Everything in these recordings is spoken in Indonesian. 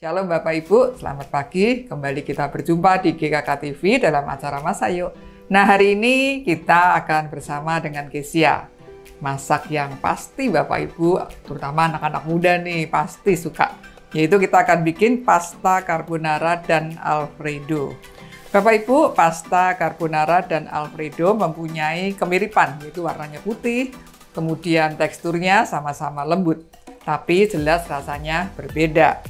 Shalom Bapak Ibu, selamat pagi. Kembali kita berjumpa di GKK TV dalam acara Masak Yuk. Nah, hari ini kita akan bersama dengan Kesia. Masak yang pasti Bapak Ibu, terutama anak-anak muda nih, pasti suka. Yaitu kita akan bikin pasta carbonara dan alfredo. Bapak Ibu, pasta carbonara dan alfredo mempunyai kemiripan, yaitu warnanya putih, kemudian teksturnya sama-sama lembut, tapi jelas rasanya berbeda.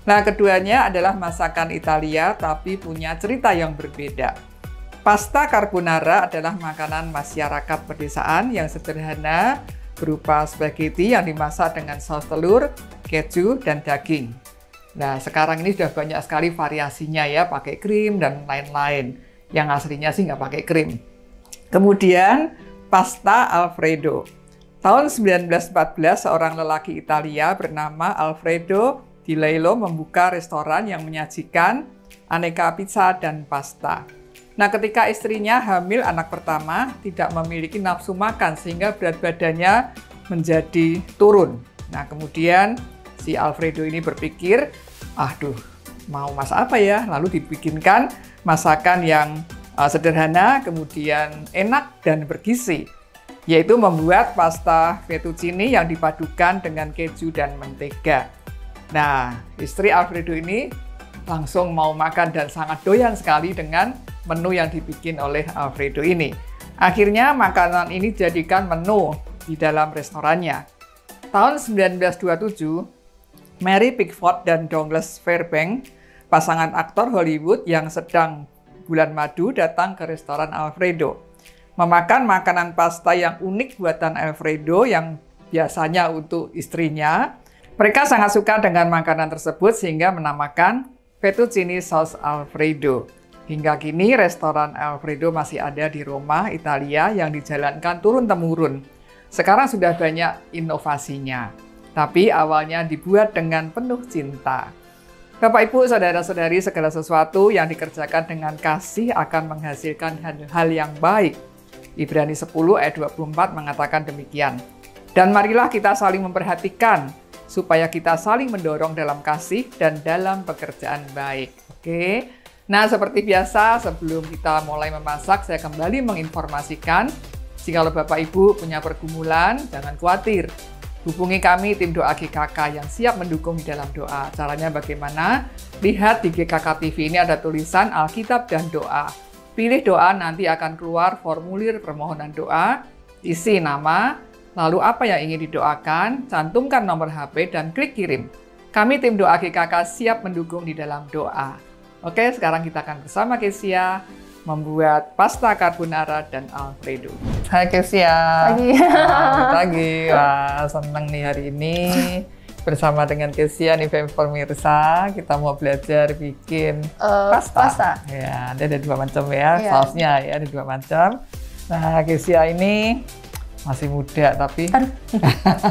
Nah, keduanya adalah masakan Italia, tapi punya cerita yang berbeda. Pasta carbonara adalah makanan masyarakat pedesaan yang sederhana, berupa spaghetti yang dimasak dengan saus telur, keju, dan daging. Nah, sekarang ini sudah banyak sekali variasinya ya, pakai krim dan lain-lain. Yang aslinya sih nggak pakai krim. Kemudian, pasta alfredo. Tahun 1914, seorang lelaki Italia bernama Alfredo Di Lailo membuka restoran yang menyajikan aneka pizza dan pasta. Nah, ketika istrinya hamil anak pertama, tidak memiliki nafsu makan sehingga berat badannya menjadi turun. Nah, kemudian si Alfredo ini berpikir, aduh, mau masak apa ya? Lalu dibikinkan masakan yang sederhana, kemudian enak dan bergizi, yaitu membuat pasta fettuccine yang dipadukan dengan keju dan mentega. Nah, istri Alfredo ini langsung mau makan dan sangat doyan sekali dengan menu yang dibikin oleh Alfredo ini. Akhirnya makanan ini dijadikan menu di dalam restorannya. Tahun 1927, Mary Pickford dan Douglas Fairbanks, pasangan aktor Hollywood yang sedang bulan madu, datang ke restoran Alfredo. Memakan makanan pasta yang unik buatan Alfredo yang biasanya untuk istrinya. Mereka sangat suka dengan makanan tersebut sehingga menamakan fettuccine sauce Alfredo. Hingga kini restoran Alfredo masih ada di Roma, Italia yang dijalankan turun-temurun. Sekarang sudah banyak inovasinya, tapi awalnya dibuat dengan penuh cinta. Bapak Ibu, saudara-saudari, segala sesuatu yang dikerjakan dengan kasih akan menghasilkan hal yang baik. Ibrani 10 ayat 24 mengatakan demikian. Dan marilah kita saling memperhatikan, supaya kita saling mendorong dalam kasih dan dalam pekerjaan baik. Oke. Nah, seperti biasa, sebelum kita mulai memasak, saya kembali menginformasikan, jika Bapak Ibu punya pergumulan, jangan khawatir. Hubungi kami, tim doa GKK yang siap mendukung di dalam doa. Caranya bagaimana? Lihat di GKK TV ini ada tulisan Alkitab dan doa. Pilih doa, nanti akan keluar formulir permohonan doa, isi nama, lalu apa yang ingin didoakan, cantumkan nomor HP, dan klik kirim. Kami tim doa GKK siap mendukung di dalam doa. Oke, sekarang kita akan bersama Kesia membuat pasta carbonara dan alfredo. Hai Kesia. Pagi. Selamat pagi. Wah, senang nih hari ini. Bersama dengan Kesia nih pemirsa, kita mau belajar bikin pasta. Ya, ada dua macam ya, sausnya ya ada dua macam. Nah, Kesia ini masih muda tapi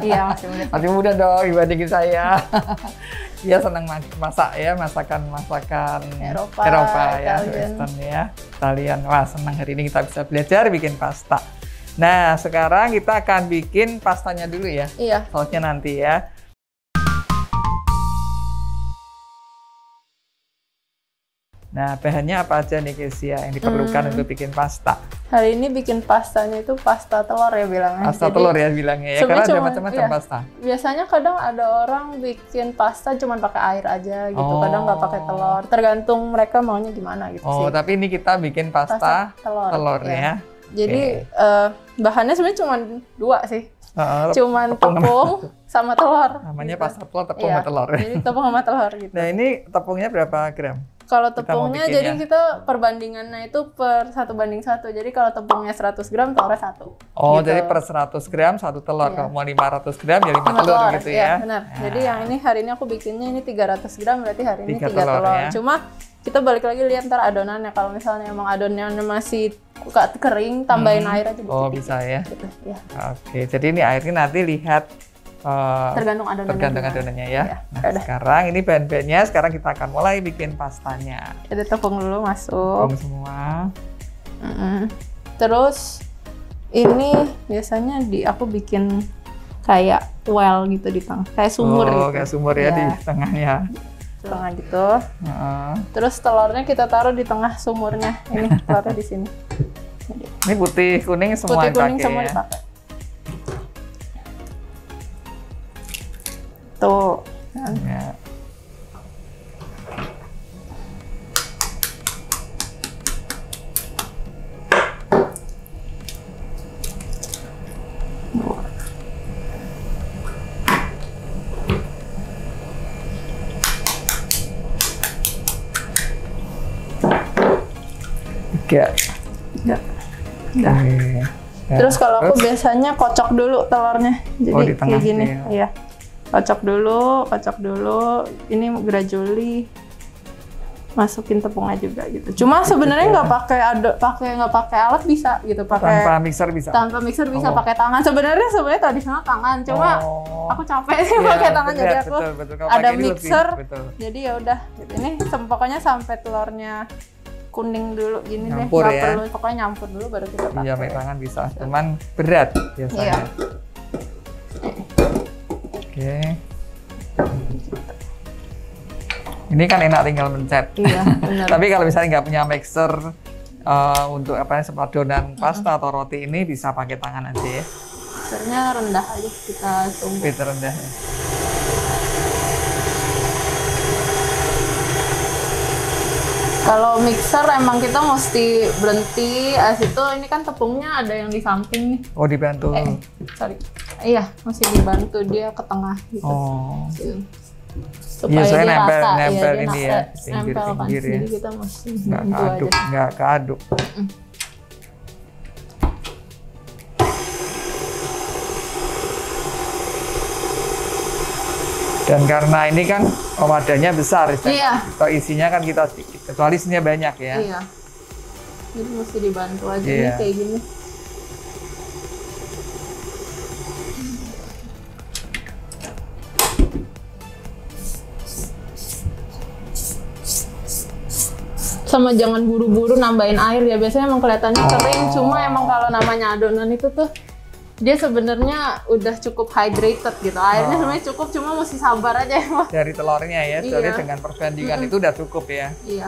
iya masih muda. Masih muda dong dibandingin saya. Dia senang masak ya, masakan Eropa ya, Western ya, Italian. Wah, senang hari ini kita bisa belajar bikin pasta. Nah, sekarang kita akan bikin pastanya dulu ya. Iya. Sausnya nanti ya. Nah, bahannya apa aja nih Kesia yang diperlukan untuk bikin pasta? Hari ini bikin pastanya itu pasta telur ya bilangnya. Pasta telur ya bilangnya ya, karena ada macam-macam pasta. Biasanya kadang ada orang bikin pasta cuma pakai air aja gitu, kadang nggak pakai telur. Tergantung mereka maunya gimana gitu sih. Oh, tapi ini kita bikin pasta telur ya. Jadi bahannya sebenarnya cuma dua sih. Cuman tepung sama telur. Namanya gitu. Pasta telur, tepung sama telur. Jadi tepung sama telur gitu. Nah, ini tepungnya berapa gram? Kalau tepungnya jadi kita perbandingannya itu per 1:1. Jadi kalau tepungnya 100 gram, telurnya 1. Oh, gitu. jadi per 100 gram 1 telur. Kalau mau 500 gram ya 5 telur gitu ya. Benar. Nah. Jadi yang ini hari ini aku bikinnya ini 300 gram, berarti hari ini 3 telur. Ya. Cuma kita balik lagi lihat ntar adonannya. Kalau misalnya emang adonannya masih kering, tambahin air aja. Oh, bisa ya. Gitu, ya. Oke, jadi ini airnya nanti lihat tergantung adonannya ya. Nah, udah. sekarang ini bahan-bahannya, sekarang kita akan mulai bikin pastanya. Ada tepung dulu masuk. Tepung semua. Terus ini biasanya aku bikin kayak well gitu di tengah, kayak sumur gitu. Kayak sumur ya di tengahnya. setengah gitu. Heeh. Terus telurnya kita taruh di tengah sumurnya. Ini telurnya di sini. Ini putih kuning semua Putih kuning dipakai semua ya. dipakai. Tuh. Kan. Ya. Tiga. Ya. Udah. Oke. Ya. Terus kalau aku biasanya kocok dulu telurnya. Jadi di tengah kayak gini. sih, ya. Iya. Kocok dulu. Ini gradually masukin tepungnya juga gitu. Cuma sebenarnya nggak pakai alat bisa gitu, Tanpa mixer bisa. tanpa mixer bisa Oh. pakai tangan. Sebenarnya tradisional tangan, cuma aku capek sih Iya, pakai tangan, jadi betul, aku betul. Kalau ada pakai ini lebih, mixer. betul. Jadi ya udah gitu. Ini pokoknya sampai telurnya kuning dulu gini Nyampur deh, nggak ya. perlu, pokoknya nyampur dulu baru kita pakai. Iya, pakai tangan bisa. Cuman berat biasanya. Iya. Oke. Ini kan enak tinggal mencet. Iya, benar. Tapi kalau misalnya nggak punya mixer untuk seperti adonan pasta atau roti ini bisa pakai tangan aja ya. Mixernya rendah aja, kita tunggu. Lebih terendah ya. Kalau mixer emang kita mesti berhenti, habis itu ini kan tepungnya ada yang di samping nih. Oh, dibantu. Sorry. Iya, mesti dibantu dia ke tengah gitu. Oh. Gitu. Iya, Supaya saya dia nempel rata, nempel dia ini ya, nempel kan. pinggir-pinggir ya. Jadi kita mesti Nggak bantu keaduk, aja. nggak keaduk. Dan karena ini kan wadahnya besar, Iya. kalau isinya kan kita sedikit, kecuali isinya banyak ya. Iya. Jadi mesti dibantu aja Iya. nih kayak gini. Sama jangan buru-buru nambahin air ya, biasanya emang kelihatannya kering, cuma emang kalau namanya adonan itu tuh dia sebenarnya udah cukup hydrated gitu. Airnya sebenarnya cukup, cuma mesti sabar aja ya, Pak. Dari telurnya ya, jadi Iya. dengan perbandingan itu udah cukup ya. Iya.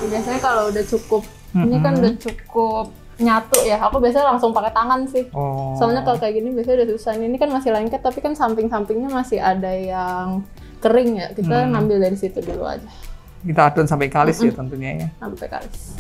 Biasanya kalau udah cukup, ini kan udah cukup nyatu ya, aku biasanya langsung pakai tangan sih. Oh. Soalnya kalau kayak gini biasanya udah susah. Ini kan masih lengket, tapi kan samping-sampingnya masih ada yang kering ya. Kita ngambil dari situ dulu aja, Kita adon sampai kalis ya tentunya ya. sampai kalis.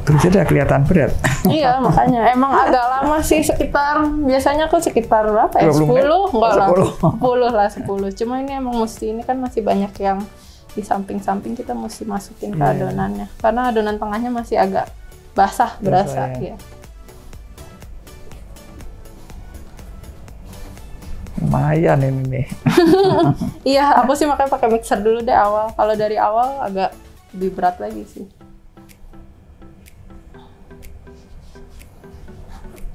Terus udah kelihatan berat. Iya, makanya emang agak lama sih, biasanya aku sekitar berapa ya? 20 menit? 10? Enggak lah. 10. 10 lah, 10. Cuma ini emang mesti, ini kan masih banyak yang di samping-samping kita mesti masukin ke Iya. adonannya. Karena adonan tengahnya masih agak basah, berasa. ya. Iya. Lumayan ini nih. Iya, aku sih makanya pakai mixer dulu deh awal. Kalau dari awal agak lebih berat lagi sih.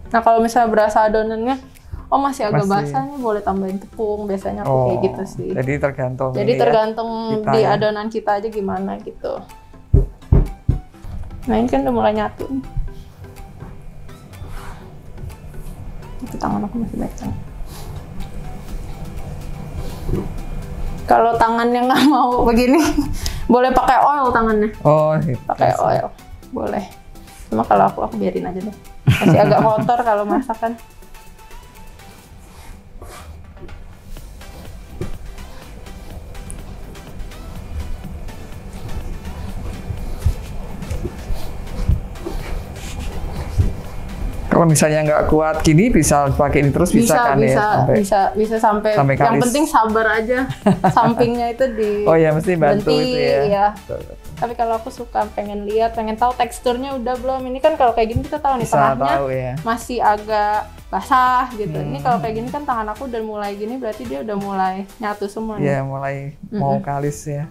Nah, kalau misalnya berasa adonannya, oh masih agak Masih. basah nih, boleh tambahin tepung. Biasanya aku kayak gitu sih. Jadi tergantung. Jadi ini ya, tergantung kita di ya. adonan kita aja gimana gitu. Nah, ini kan udah mulai nyatu nih. Itu tangan aku masih becek. Kalau tangannya nggak mau begini, boleh pakai oil tangannya. Oh, gitu. Pakai oil, boleh. Cuma kalau aku biarin aja deh. Masih agak kotor kalau masakan. Kalau misalnya nggak kuat gini bisa pakai ini terus bisa kan ya? Bisa sampai sampai yang kalis. penting sabar aja. Sampingnya itu di Oh ya, mesti bantu berhenti, itu ya. iya. Betul. Tapi kalau aku suka pengen lihat, pengen tahu teksturnya udah belum. Ini kan kalau kayak gini kita tahu nih Bisa tengahnya tahu ya. masih agak basah gitu. Ini kalau kayak gini kan tangan aku udah mulai gini, berarti dia udah mulai nyatu semua. Iya, mulai mau kalis ya.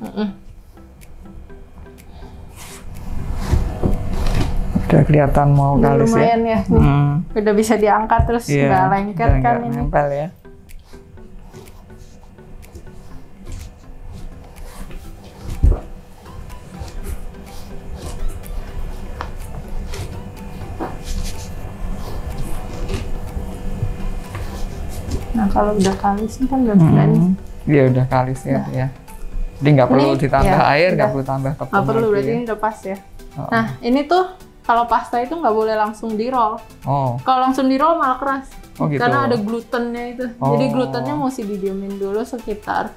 Udah kelihatan mau Udah kalis lumayan ya. Nih. Udah bisa diangkat terus nggak lengket udah kan nggak ini. nempel ya. Nah kalau udah kalis ini kan udah blend. Iya udah kalis ya. Ya. Jadi nggak perlu ditambah air, nggak perlu tambah tepung. Nggak perlu, berarti ya. ini udah pas ya. Nah ini tuh kalau pasta itu nggak boleh langsung di roll. Kalau langsung di roll malah keras. Gitu. Karena ada glutennya itu. Jadi glutennya mesti didiemin dulu sekitar.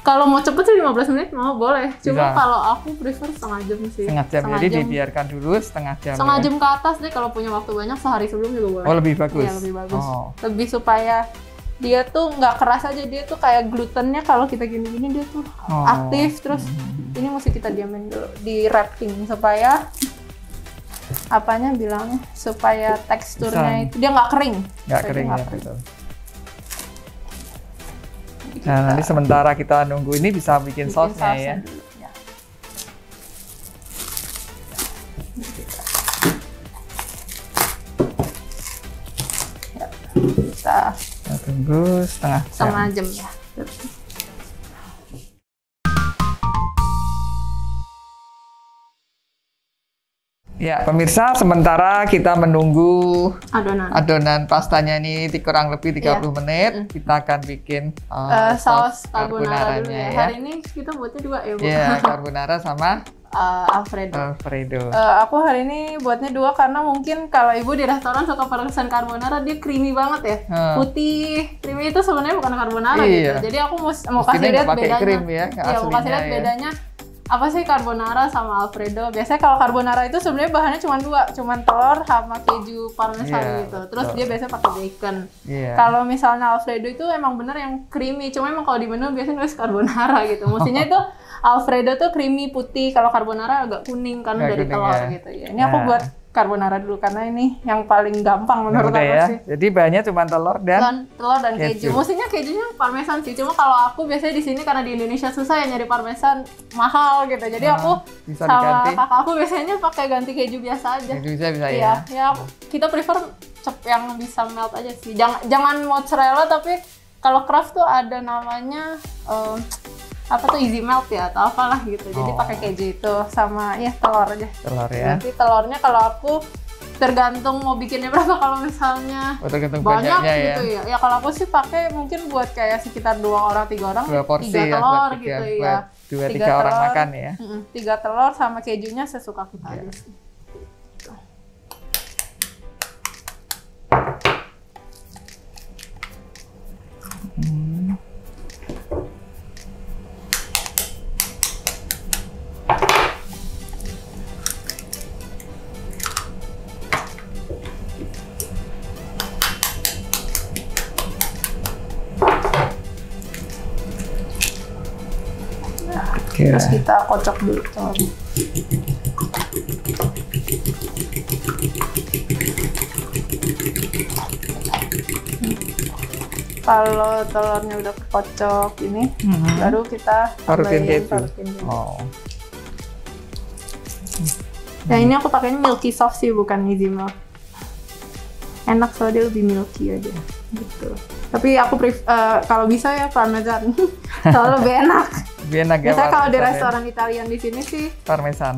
Kalau mau cepet sih 15 menit mau boleh. Cuma kalau aku prefer setengah jam sih. Setengah jam. Jadi dibiarkan dulu setengah jam. Setengah jam ke atas deh kalau punya waktu banyak, sehari sebelum juga boleh. Oh lebih bagus. Iya lebih bagus. Lebih supaya dia tuh nggak keras aja, dia tuh kayak glutennya kalau kita gini-gini dia tuh aktif terus. Ini mesti kita diamin dulu di wrapping supaya apanya bilangnya supaya teksturnya itu dia nggak kering. Nggak kering ya betul. Nah nanti sementara kita nunggu ini bisa bikin sausnya ya. Dulu, ya. Kita tunggu setengah jam ya. Ya, pemirsa, sementara kita menunggu adonan pastanya ini kurang lebih 30 menit, kita akan bikin saus carbonara dulu ya. Hari ini kita buatnya 2 ya, Bu. Iya, carbonara sama Alfredo. Aku hari ini buatnya 2 karena mungkin kalau Ibu di restoran suka pesan carbonara, dia creamy banget ya. Putih, creamy itu sebenarnya bukan carbonara gitu. Jadi aku mau kasih lihat bedanya. Cream ya, iya, mau kasih lihat bedanya. Apa sih carbonara sama Alfredo? Biasanya kalau carbonara itu sebenarnya bahannya cuma 2, cuma telur sama keju parmesan gitu. Terus dia biasanya pakai bacon. Kalau misalnya Alfredo itu emang bener yang creamy, cuma emang kalau di menu biasanya nulis carbonara gitu. Mestinya itu Alfredo tuh creamy putih, kalau carbonara agak kuning karena dari telur gitu ya. Ini aku buat carbonara dulu karena ini yang paling gampang menurut aku sih. Jadi bahannya cuma telur dan keju. Mestinya kejunya parmesan sih. Cuma kalau aku biasanya di sini karena di Indonesia susah ya nyari parmesan mahal gitu. Jadi aku sama kakak aku biasanya pakai ganti keju biasa aja. Keju bisa ya. Ya kita prefer yang bisa melt aja sih. Jangan mozzarella, tapi kalau Kraft tuh ada namanya apa tuh easy melt ya atau apalah gitu. Jadi pakai keju itu sama ya telur aja. Telur ya. Nanti telurnya kalau aku tergantung mau bikinnya berapa. Kalau misalnya banyak gitu ya. Ya kalau aku sih pakai mungkin buat kayak sekitar 2 orang 3 orang 2 porsi 3 telur gitu ya. 2-3 orang makan ya. 3 telur sama kejunya sesuka kita aja sih. Terus kita kocok dulu telurnya. Kalau telurnya udah kocok ini, baru kita taruhin keju. Nah ini aku pakainya milky soft sih, bukan easy milk. Enak soalnya dia lebih milky aja gitu. Tapi aku kalau bisa ya parmesan, soalnya lebih enak. Biasanya kalau di restoran Italian di sini sih parmesan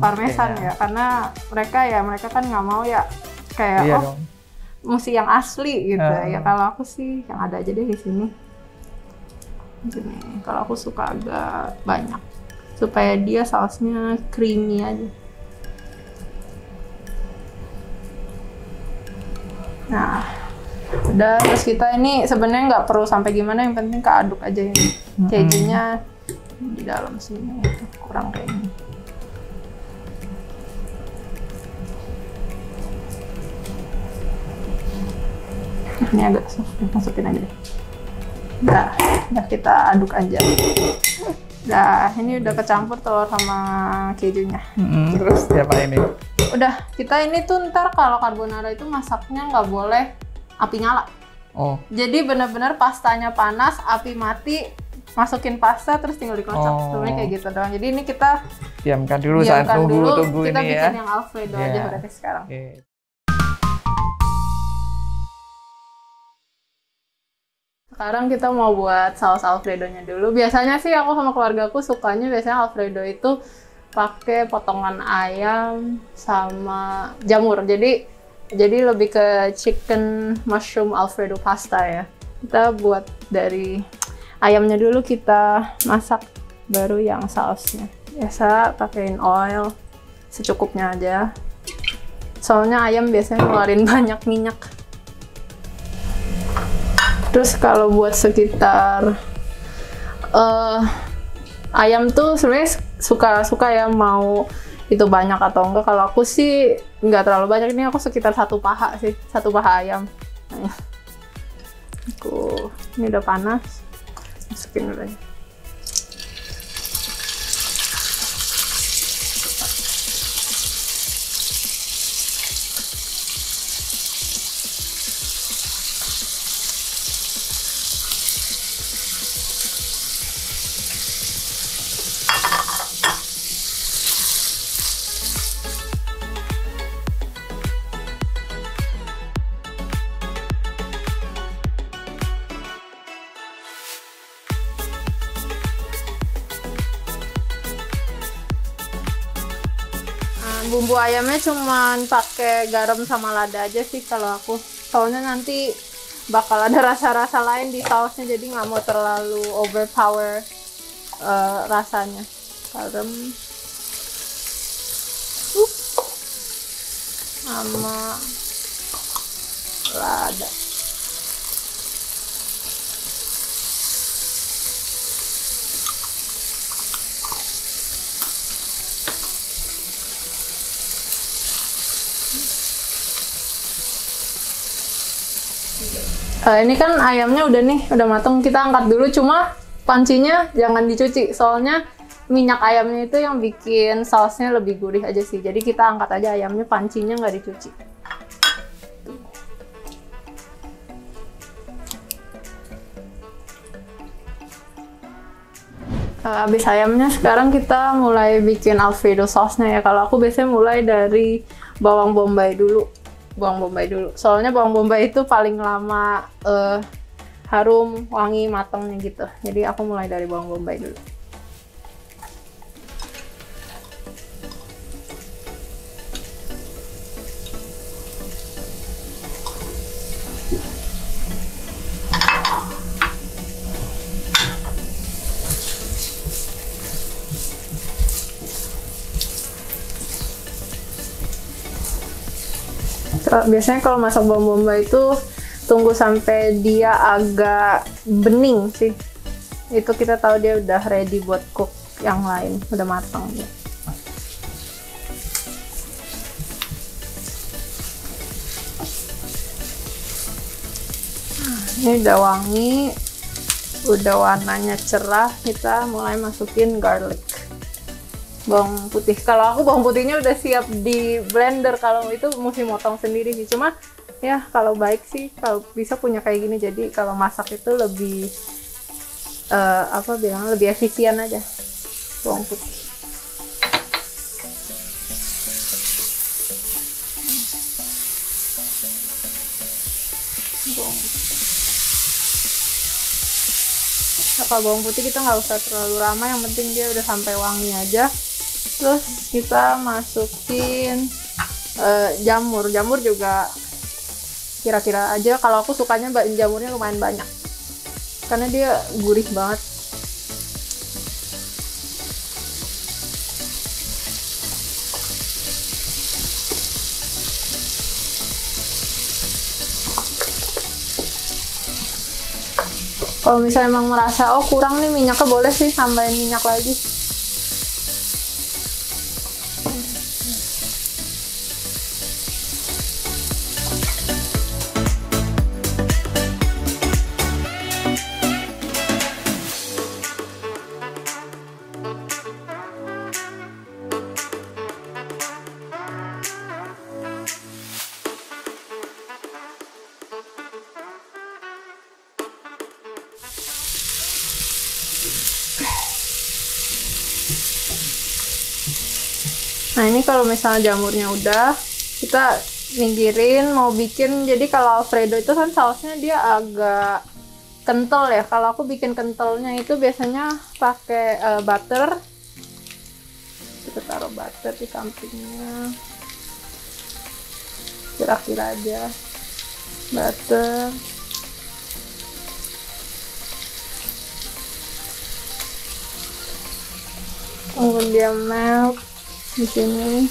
ya, karena mereka kan nggak mau ya kayak mesti yang asli gitu ya. Kalau aku sih yang ada aja deh di sini. Gini, kalau aku suka agak banyak supaya dia sausnya creamy aja. Nah, udah, terus kita ini sebenarnya nggak perlu sampai gimana, yang penting keaduk aja ini. Kejunya di dalam sini kurang kayak ini. Ini agak soft, masukin aja deh. Udah kita aduk aja. Udah, ini udah kecampur telur sama kejunya. Terus diapain ini? Udah, kita ini tuh ntar kalau carbonara itu masaknya nggak boleh api nyala. Oh. Jadi benar-benar pastanya panas, api mati, masukin pasta terus tinggal dikocok. Sebenarnya kayak gitu doang. Jadi ini kita Diamkan dulu saat tunggu kita ini bikin ya. yang Alfredo aja berarti sekarang. Okay. Sekarang kita mau buat saus Alfredonya dulu. Biasanya sih aku sama keluargaku sukanya biasanya Alfredo itu pakai potongan ayam sama jamur. Jadi lebih ke chicken mushroom Alfredo pasta ya. Kita buat dari ayamnya dulu, kita masak, baru yang sausnya. Biasa pakein oil secukupnya aja. Soalnya ayam biasanya ngeluarin banyak minyak. Terus kalau buat sekitar ayam tuh sebenarnya suka ya mau itu banyak atau enggak. Kalau aku sih nggak terlalu banyak, ini aku sekitar 1 paha sih, 1 paha ayam. Nah, ini udah panas, masukin dulu aja. Bumbu ayamnya cuman pakai garam sama lada aja sih kalau aku. Soalnya nanti bakal ada rasa-rasa lain di sausnya, jadi nggak mau terlalu overpower rasanya. Garam sama lada. Ini kan ayamnya udah matang, kita angkat dulu. Cuma pancinya jangan dicuci, soalnya minyak ayamnya itu yang bikin sausnya lebih gurih aja sih. Jadi kita angkat aja ayamnya, pancinya nggak dicuci. Habis ayamnya, sekarang kita mulai bikin Alfredo sausnya ya. Kalau aku biasanya mulai dari bawang bombay dulu. Soalnya bawang bombay itu paling lama harum, wangi, matangnya gitu. Jadi aku mulai dari bawang bombay dulu. Biasanya kalau masak bawang bombay itu tunggu sampai dia agak bening sih. Itu kita tahu dia udah ready buat cook yang lain, udah matang dia. Ini udah wangi, udah warnanya cerah, kita mulai masukin garlic. Bawang putih. Kalau aku bawang putihnya udah siap di blender, kalau itu mesti motong sendiri sih. Cuma ya kalau baik sih kalau bisa punya kayak gini, jadi kalau masak itu lebih lebih efisien aja bawang putih. Kalau bawang putih kita nggak usah terlalu lama, yang penting dia udah sampai wangi aja. Terus kita masukin jamur juga kira-kira aja. Kalau aku sukanya jamurnya lumayan banyak karena dia gurih banget. Kalau misalnya emang merasa kurang nih minyaknya, boleh sih tambahin minyak lagi. Nah ini kalau misalnya jamurnya udah, kita minggirin mau bikin. Jadi kalau Alfredo itu kan sausnya dia agak kental ya. Kalau aku bikin kentalnya itu biasanya pakai butter. Kita taruh butter di sampingnya. Kira-kira aja butter. Tunggu dia melt di sini.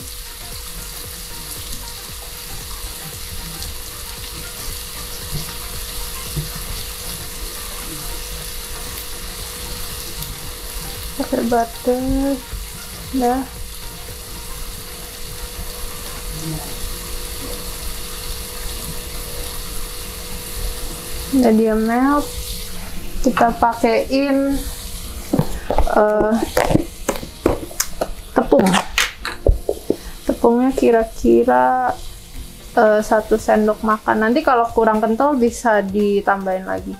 Pakai butter, dah. Udah dia melt, kita pakein tepung. Tepungnya kira-kira 1 sendok makan. Nanti kalau kurang kental bisa ditambahin lagi.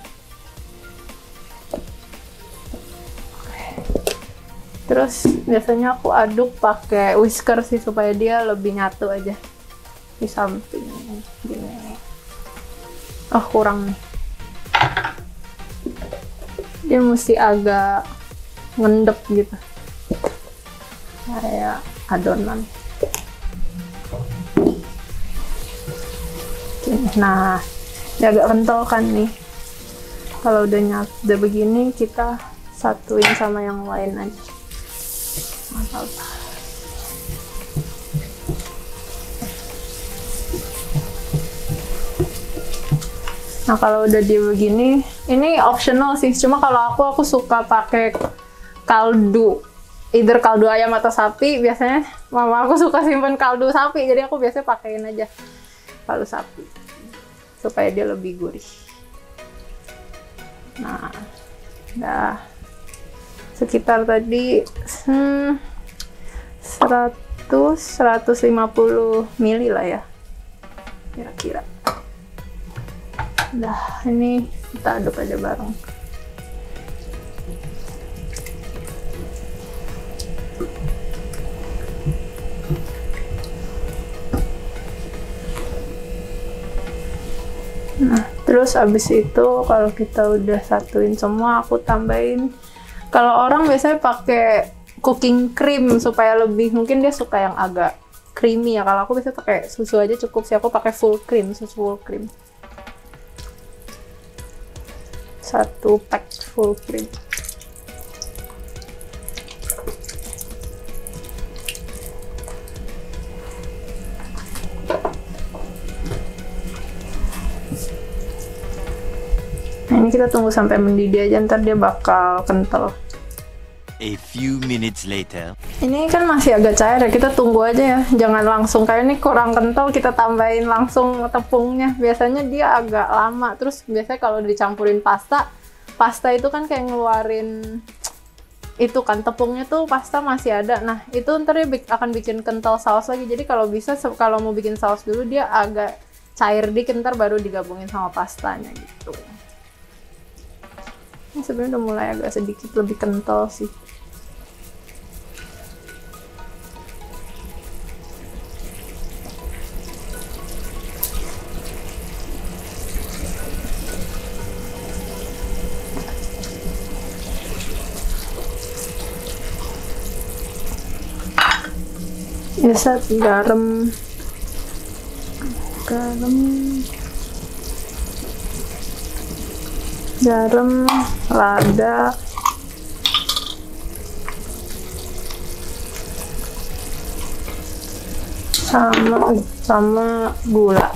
Terus biasanya aku aduk pakai whisker sih supaya dia lebih nyatu aja di samping gini. Oh kurang nih. Dia mesti agak ngendep gitu. Kayak adonan. Nah, dia agak kental kan nih. Kalau udah nyatu, udah begini kita satuin sama yang lain aja. Mantap. Nah kalau udah di begini, ini optional sih. Cuma kalau aku suka pakai kaldu, either kaldu ayam atau sapi. Biasanya mama aku suka simpen kaldu sapi, jadi aku biasanya pakein aja kaldu sapi supaya dia lebih gurih. Nah, udah sekitar tadi 100-150 ml lah ya, kira-kira. Nah, ini kita aduk aja bareng. Nah, terus abis itu kalau kita udah satuin semua, aku tambahin. Kalau orang biasanya pakai cooking cream supaya lebih, mungkin dia suka yang agak creamy ya. Kalau aku biasanya pakai susu aja cukup sih. Aku pakai full cream, susu full cream. 1 pack full cream. Nah ini kita tunggu sampai mendidih aja, ntar dia bakal kental. A few minutes later. Ini kan masih agak cair ya, kita tunggu aja ya. Jangan langsung kayak ini kurang kental kita tambahin langsung tepungnya. Biasanya dia agak lama. Terus biasanya kalau dicampurin pasta itu kan kayak ngeluarin itu kan tepungnya tuh pasta masih ada. Nah itu ntar dia akan bikin kental saus lagi. Jadi kalau bisa kalau mau bikin saus dulu dia agak cair dikit, ntar baru digabungin sama pastanya gitu. Ini sebenarnya udah mulai agak sedikit lebih kental sih. Biasa garam, lada, sama gula.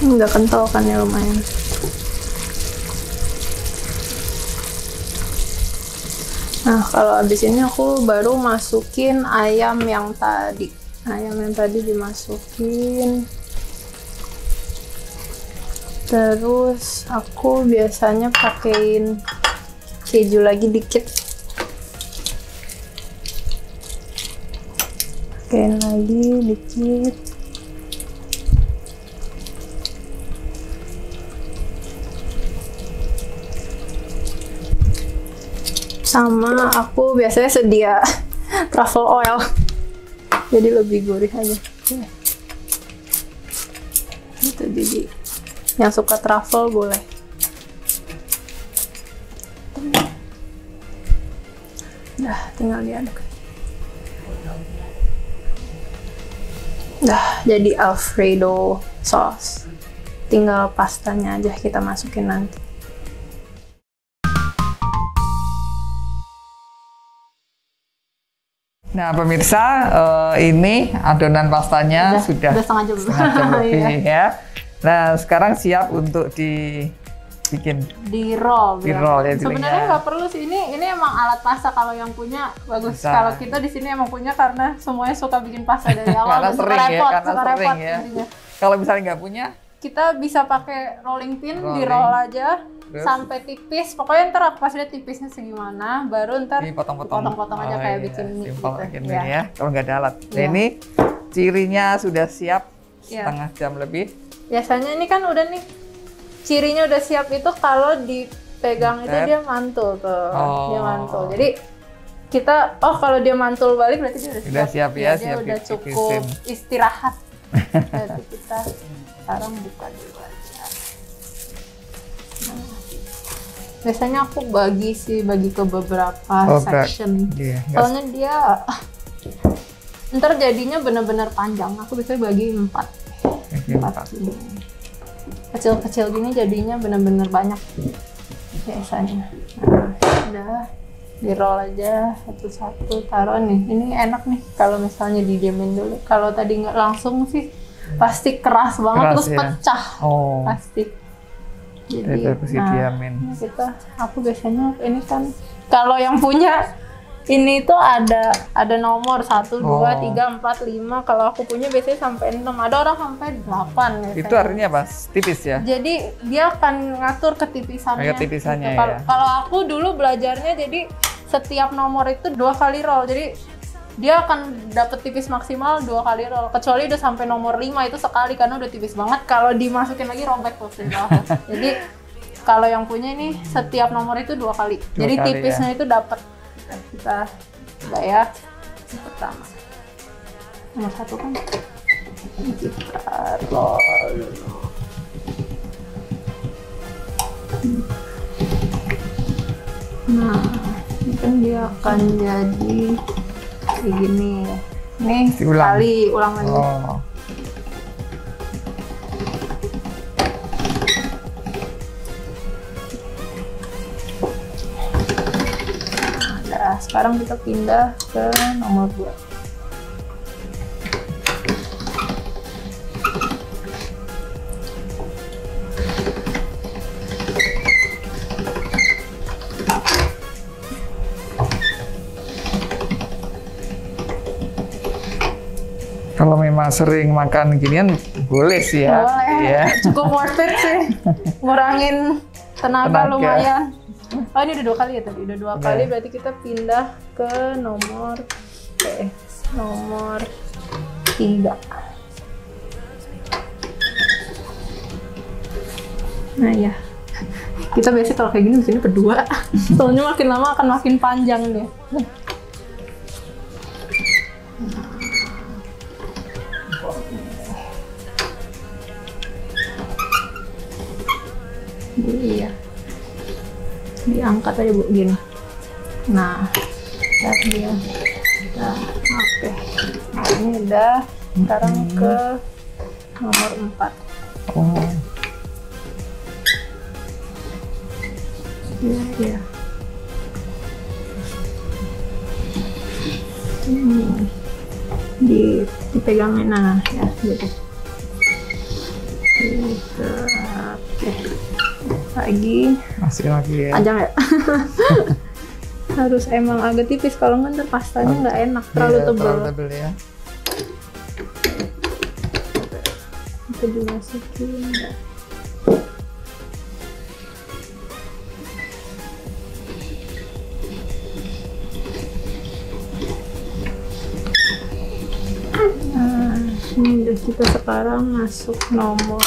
Udah kental kan ya, lumayan. Nah, kalau habis ini aku baru masukin ayam yang tadi. Ayam yang tadi dimasukin. Terus aku biasanya pakein keju lagi dikit. Pakein lagi dikit. Sama aku biasanya sedia truffle oil, jadi lebih gurih aja. Itu jadi yang suka truffle boleh. Dah, tinggal diaduk. Dah, jadi Alfredo sauce. Tinggal pastanya aja kita masukin nanti. Nah pemirsa, ini adonan pastanya sudah setengah jam lebih ya. Nah sekarang siap untuk dibikin di roll ya. Sebenarnya nggak perlu sih, ini emang alat pasta, kalau yang punya bagus. Kalau kita di sini emang punya karena semuanya suka bikin pasta dari awal. Suka repot ya. Kalau misalnya nggak punya, kita bisa pakai rolling pin, di roll aja. Terus? Sampai tipis, pokoknya ntar aku kasih lihat tipisnya segimana, baru ntar dipotong-potong aja kayak bikin mie gitu. Ya. Kalau nggak ada alat. Nah ini cirinya sudah siap setengah jam lebih. Biasanya ini kan udah nih, cirinya udah siap itu kalau dipegang itu dia mantul tuh, dia mantul. Jadi kita, kalau dia mantul balik berarti dia udah siap ya, dia udah cukup istirahat. Jadi kita sekarang buka dulu aja. Biasanya aku bagi ke beberapa section. Soalnya dia ntar jadinya bener-bener panjang. Aku biasanya bagi 4 gini. Kecil-kecil gini jadinya bener-bener banyak biasanya. Nah, udah di roll aja satu-satu, taruh nih. Ini enak nih kalau misalnya didiamin dulu. Kalau tadi nggak langsung sih pasti keras banget, terus pecah pasti. Jadi, aku biasanya ini kan kalau yang punya ini tuh ada nomor 1, 2, 3, 4, 5. Kalau aku punya biasanya sampai 6. Ada orang sampai 8 biasanya. Itu artinya apa? Tipis ya? Jadi dia akan ngatur ketipisannya. Ketipisannya gitu. ya. Kalau aku dulu belajarnya jadi setiap nomor itu 2 kali roll. Jadi dia akan dapat tipis maksimal 2 kali roll. Kecuali udah sampai nomor 5 itu sekali karena udah tipis banget. Kalau dimasukin lagi robek tuh. Jadi kalau yang punya ini setiap nomor itu 2 kali. Jadi tipisnya itu dapat. Kita coba ya. Pertama nomor 1 kan kita roll dulu. Nah ini kan dia akan jadi kayak gini. Nih sekali ulang lagi. Nah, sekarang kita pindah ke nomor 2. Kalau memang sering makan ginian boleh sih ya. Boleh. Ya. Cukup worth it sih. Ngurangin tenaga lumayan. Oh ini udah 2 kali ya tadi, udah 2 kali, berarti kita pindah ke nomor nomor 3. Nah ya, kita biasanya kalau kayak gini bikinnya berdua, soalnya makin lama akan makin panjang dia. Iya, diangkat aja Bu gini. Nah, lihat dia. Nah, oke. Nah, ini udah. Sekarang ke nomor 4. Iya. Dipegangin, nah ya gitu. Oke. Masih lagi ya. Panjang ya. Harus emang agak tipis, kalau nggak ntar pastanya nggak enak, terlalu tebal. Terlalu tebal ya. Kita dimasukin. Nah, ini udah kita sekarang masuk nomor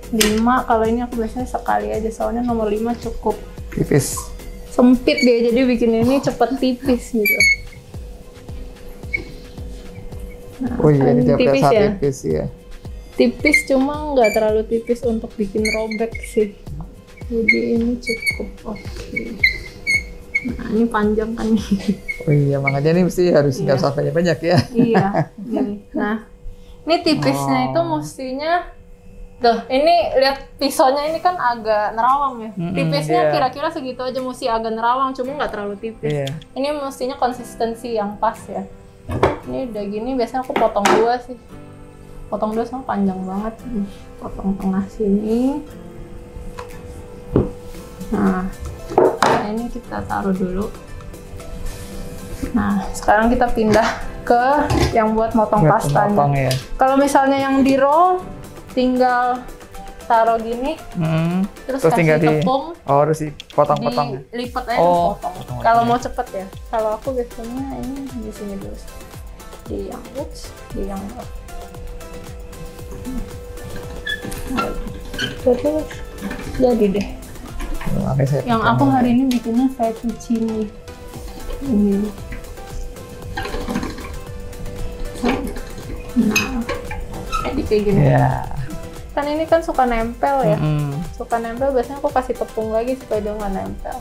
5. Kalau ini aku biasanya sekali aja, soalnya nomor 5 cukup tipis. sempit dia, jadi bikin ini cepet tipis gitu. Nah, Oh iya, ini dia tipis biasa ya. tipis ya. Tipis cuma nggak terlalu tipis untuk bikin robek sih. Jadi ini cukup oke. Nah ini panjang kan nih. Oh iya, makanya ini mesti harus nggak usah banyak-banyak ya. Iya. Gini. Nah ini tipisnya itu mestinya, tuh ini lihat pisaunya ini kan agak nerawang ya. Tipisnya iya. kira-kira segitu aja, mesti agak nerawang, cuma nggak terlalu tipis. Iya. Ini mestinya konsistensi yang pas ya. Ini udah gini biasanya aku potong dua sih. Potong dua sama panjang banget. Potong tengah sini. Nah ini kita taruh dulu. Nah sekarang kita pindah ke yang buat motong Buat pastanya. potong ya. Kalau misalnya yang di roll tinggal taruh gini, terus tinggal kasih tepung, oh harus dipotong-potong. dilipat aja Oh, potong. potong Kalau aja. mau cepet ya. Kalau aku biasanya ini di sini dulu. Di yang di yang bawah. Terus jadi deh. Yang aku hari ini bikinnya fettuccine. Ini. Nah, jadi kayak gini. Ya. Kan ini kan suka nempel ya. Suka nempel, biasanya aku kasih tepung lagi supaya dia nggak nempel.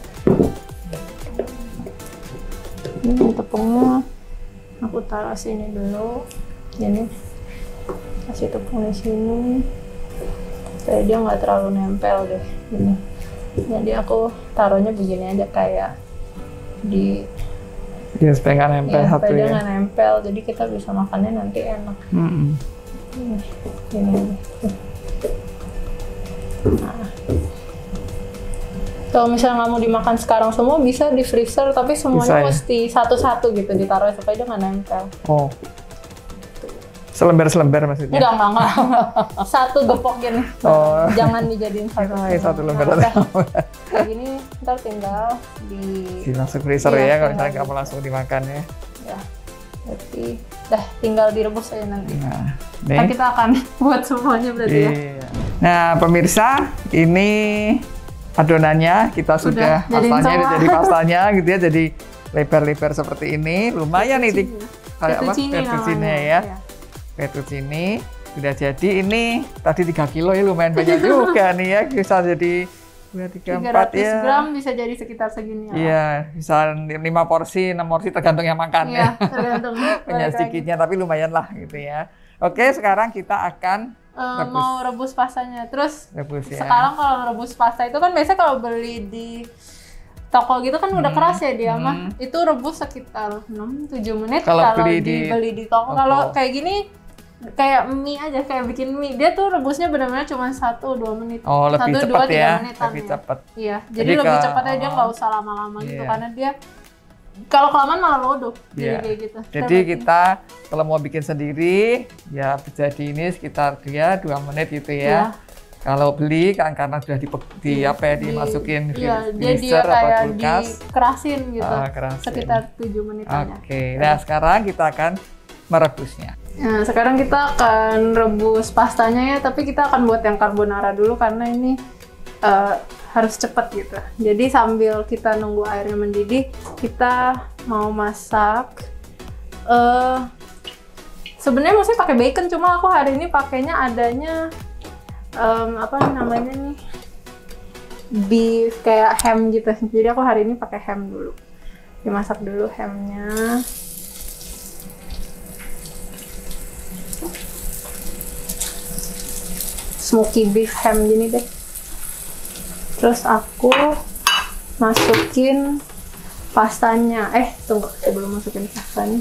Ini tepungnya aku taruh sini dulu. Ini kasih tepung di sini supaya dia nggak terlalu nempel deh. Ini. Jadi aku taruhnya begini aja kayak di. Ya supaya nggak nempel Ya, satu supaya dia ya. nggak nempel. Jadi kita bisa makannya nanti enak. Ini. Nah. Kalau misalnya nggak mau dimakan sekarang semua bisa di freezer, tapi semuanya Bisa, ya? mesti satu-satu gitu ditaruh supaya dia nggak nempel. Oh. Selembar-selembar maksudnya? Enggak. Satu gepok gini. Oh. Jangan dijadiin satu. Satu lembar. Nah, udah. Kayak gini ntar tinggal Langsung freezer Iya, ya, kalau tinggal misalnya nggak mau langsung dimakan ya. ya. Berarti dah tinggal direbus aja nanti. Nah, Nah, kita akan buat semuanya berarti ya. Iya. Nah, pemirsa, ini adonannya kita sudah jadiin pastanya semua. udah jadi pastanya gitu ya, jadi lebar-lebar seperti ini. Lumayan nih, kayak apa? Fettuccine ya. Iya. Fettuccine sudah jadi. Ini tadi 3 kilo ya, lumayan banyak juga nih ya. Bisa jadi 2, 3, 4 300 ya. gram bisa jadi sekitar segini ya. Iya, bisa 5 porsi, 6 porsi tergantung yang makan Iya, ya. tergantung. Banyak sedikitnya, tapi lumayan lah gitu ya. Oke, sekarang kita akan mau rebus pastanya. Terus rebus ya. sekarang kalau rebus pasta itu kan biasanya kalau beli di toko gitu kan udah keras ya dia mah. Itu rebus sekitar 6-7 menit Kalau kalau beli dibeli di toko. Kalau kayak gini kayak mie aja, kayak bikin mie. Dia tuh rebusnya benar-benar cuma 1-2 menit. Oh, lebih 1, cepat 2, 3 ya. menitan Lebih ya. cepat. Iya, jadi lebih cepat aja, dia nggak usah lama-lama gitu karena dia kalau kelamaan malah lodo. Jadi kayak gitu. Jadi kita kalau mau bikin sendiri ya jadi ini sekitar 2 menit gitu ya. Kalau beli kan karena sudah dimasukin dia freezer atau kayak kulkas. dikerasin gitu. Kerasin. Sekitar 7 menitan. Oke. Nah, sekarang kita akan merebusnya. Nah, sekarang kita akan rebus pastanya ya, tapi kita akan buat yang carbonara dulu karena ini harus cepat gitu. Jadi sambil kita nunggu airnya mendidih, kita mau masak. Sebenarnya mesti pakai bacon, cuma aku hari ini pakainya adanya apa namanya nih, beef kayak ham gitu. Jadi aku hari ini pakai ham dulu. Dimasak dulu hamnya. Smoky beef ham gini deh. Terus aku masukin pastanya. Tunggu, sebelum masukin pastanya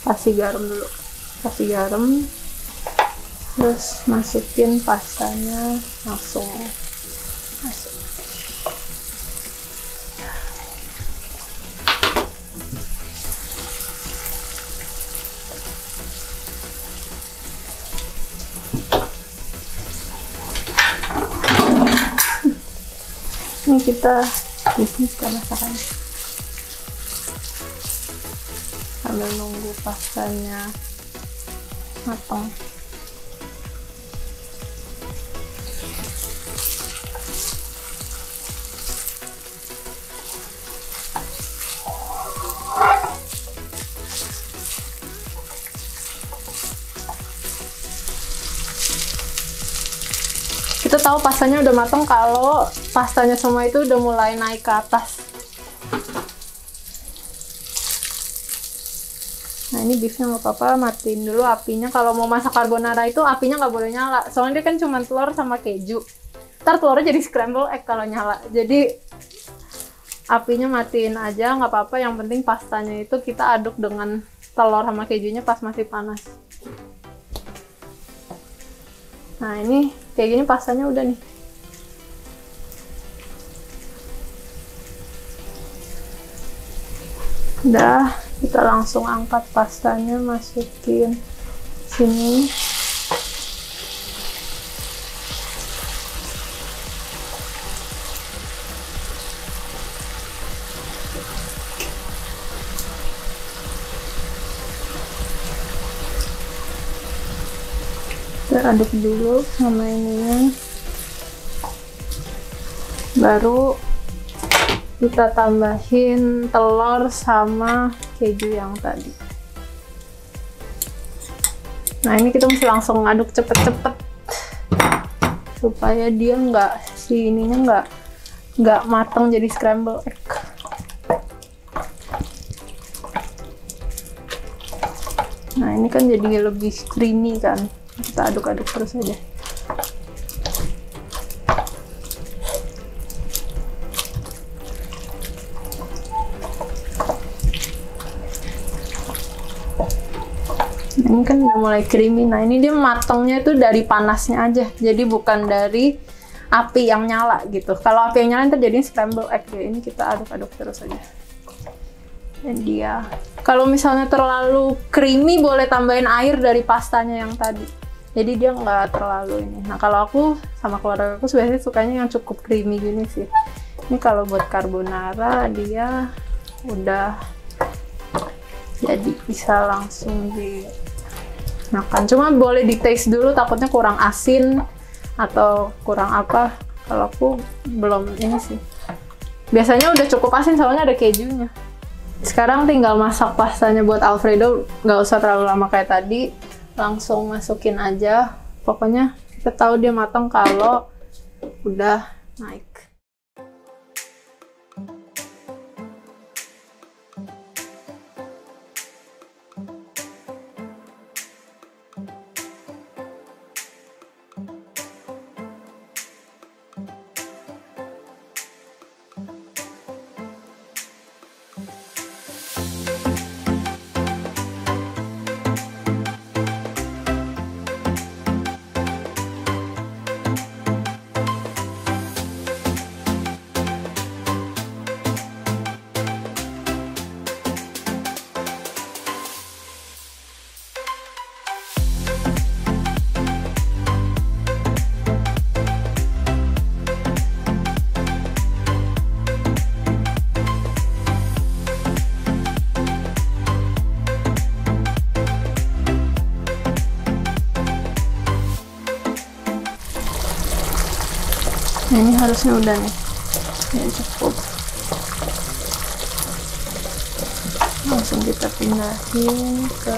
kasih garam dulu. Kasih garam. Terus masukin pastanya, langsung masuk. Ini kita bisniskan masakannya sambil nunggu pastanya matang. Kita tahu pastanya udah matang kalau pastanya semua itu udah mulai naik ke atas. Nah ini beefnya nggak apa-apa, matiin dulu apinya. Kalau mau masak carbonara itu apinya nggak boleh nyala, soalnya dia kan cuma telur sama keju. Ntar telurnya jadi scramble egg kalau nyala. Jadi apinya matiin aja, nggak apa-apa. Yang penting pastanya itu kita aduk dengan telur sama kejunya pas masih panas. Nah ini kayak gini pastanya udah nih. Udah, kita langsung angkat pastanya, masukin sini. Kita aduk dulu sama ininya, baru kita tambahin telur sama keju yang tadi. Nah ini kita mesti langsung aduk cepet-cepet supaya dia si ininya nggak matang jadi scramble egg. Nah ini kan jadi lebih creamy kan. Kita aduk-aduk terus aja. Nah, ini kan udah mulai creamy. Nah ini dia matangnya itu dari panasnya aja, jadi bukan dari api yang nyala gitu. Kalau api yang nyala terjadi scramble egg ya. Ini kita aduk-aduk terus aja. Dan dia, kalau misalnya terlalu creamy boleh tambahin air dari pastanya yang tadi. Jadi dia nggak terlalu ini. Nah kalau aku sama keluarga aku biasanya sukanya yang cukup creamy gini sih. Ini kalau buat carbonara dia udah jadi bisa langsung dimakan. Cuma boleh di taste dulu, takutnya kurang asin atau kurang apa. Kalau aku belum ini sih. Biasanya udah cukup asin soalnya ada kejunya. Sekarang tinggal masak pastanya buat Alfredo, nggak usah terlalu lama kayak tadi. Langsung masukin aja. Pokoknya kita tahu dia matang kalau udah naik. Nah, ini harusnya udah nih, ya cukup. Langsung kita pindahin ke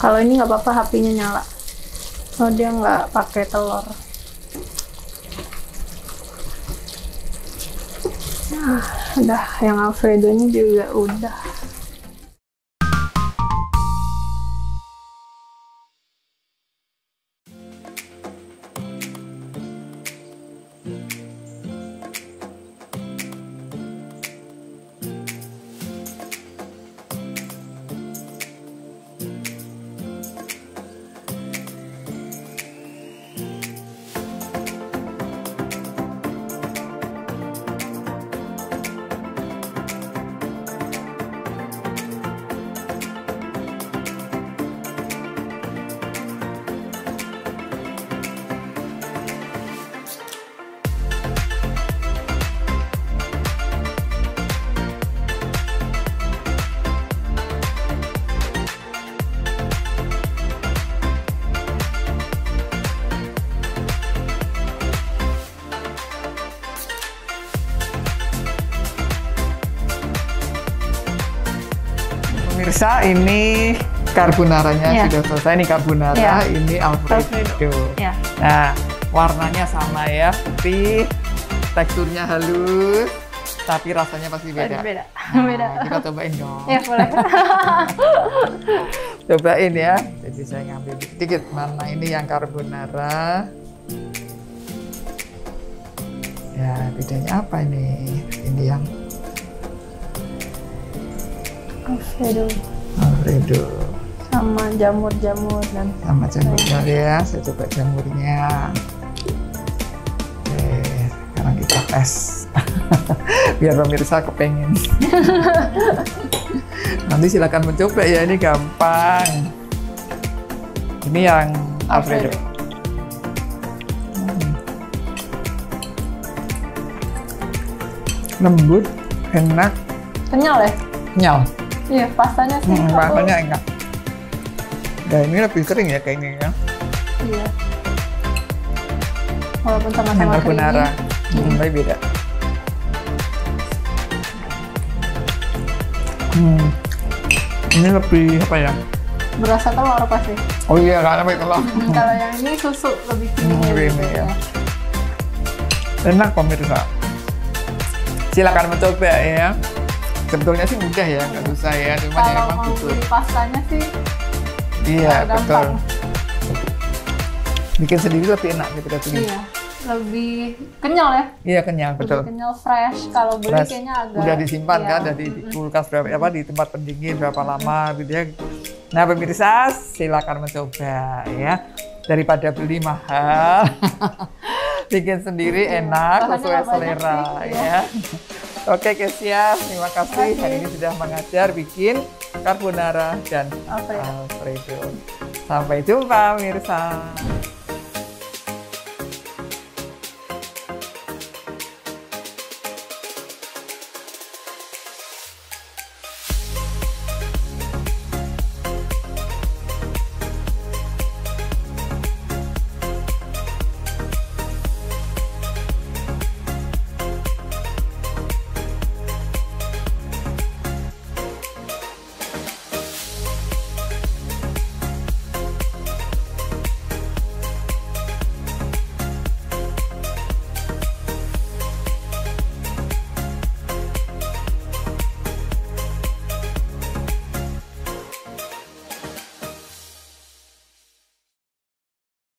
Kalau ini nggak apa-apa, apinya nyala. Oh, dia nggak pakai telur. Nah, udah, yang Alfredo-nya juga udah. pemirsa, ini carbonaranya Iya. sudah selesai. Ini carbonara, Iya. ini Alfredo. Ya. Nah, warnanya sama ya, putih, teksturnya halus, tapi rasanya pasti beda. Beda. Nah, Beda. kita cobain dong. Ya boleh. Cobain ya. Jadi saya ngambil sedikit. Mana ini yang carbonara? Ya, bedanya apa ini? Ini yang Alfredo. Sama jamur-jamur dan Sama jamurnya ya. Saya coba jamurnya. Oke, sekarang kita tes. Biar pemirsa kepengen. Nanti silakan mencoba ya, ini gampang. Ini yang Alfredo. Lembut, enak, kenyal ya. kenyal. Iya, pastanya sih. aku- Rasanya enak. Nah, ini lebih kering ya kayaknya ya. Iya. Walaupun Yang sama-sama carbonara. creamy. Tapi beda. Ini lebih apa ya? Berasa telur pasti. Oh iya, karena pakai telur. Kalau yang ini susu lebih creamy. Creamy, gitu ya. Enak pemirsa. Silakan mencoba ya. Sebetulnya sih mudah ya, nggak susah ya. Cuma ya Kalau emang mau butuh. beli pastanya sih Iya, betul. gampang. Bikin sendiri lebih enak gitu kan. Iya, lebih kenyal ya. Iya, kenyang, betul. Lebih kenyal, fresh. Kalau beli Fresh. kayaknya agak Udah disimpan iya. kan dari kulkas berapa apa di tempat pendingin berapa lama gitu ya. Nah, pemirsa silakan mencoba ya. Daripada beli mahal. Bikin sendiri Iya, enak bahannya sesuai nggak banyak selera sih, ya. Oke, Kesia, terima kasih. Terima Hari ini sudah mengajar bikin carbonara dan Alfredo. Alfredo. Sampai jumpa, pemirsa.